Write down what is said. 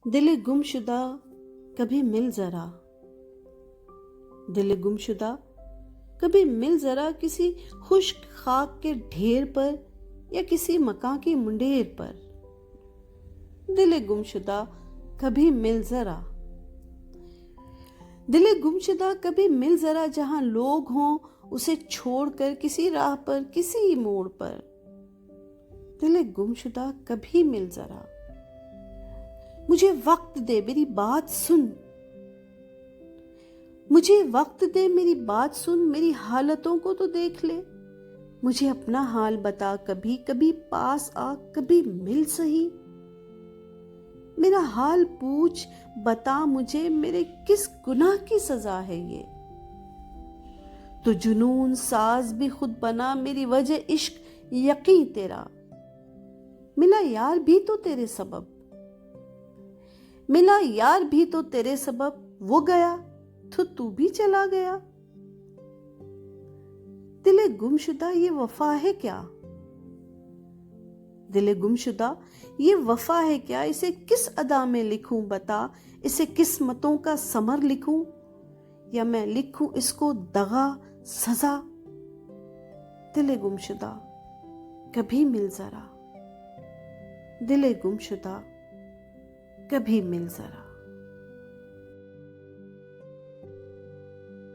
दिल गुमशुदा कभी मिल जरा, दिल गुमशुदा कभी मिल जरा, किसी खुश्क खाक के ढेर पर या किसी मकां की मुंडेर पर। दिल गुमशुदा कभी मिल जरा, दिल गुमशुदा कभी मिल जरा, जहां लोग हों उसे छोड़कर किसी राह पर किसी मोड़ पर। दिल गुमशुदा कभी मिल जरा, मुझे वक्त दे मेरी बात सुन, मुझे वक्त दे मेरी बात सुन, मेरी हालतों को तो देख ले, मुझे अपना हाल बता, कभी कभी पास आ, कभी मिल सही। मेरा हाल पूछ बता मुझे, मेरे किस गुनाह की सजा है ये। तो जुनून साज भी खुद बना, मेरी वजह इश्क यकीन तेरा। मिला यार भी तो तेरे सबब, मिला यार भी तो तेरे सबब, वो गया तो तू भी चला गया। दिल गुमशुदा ये वफा है क्या, दिल गुमशुदा ये वफा है क्या, इसे किस अदा में लिखूं बता, इसे किस्मतों का समर लिखूं या मैं लिखूं इसको दगा सजा। दिल गुमशुदा कभी मिल जरा, दिल गुमशुदा कभी मिल जरा।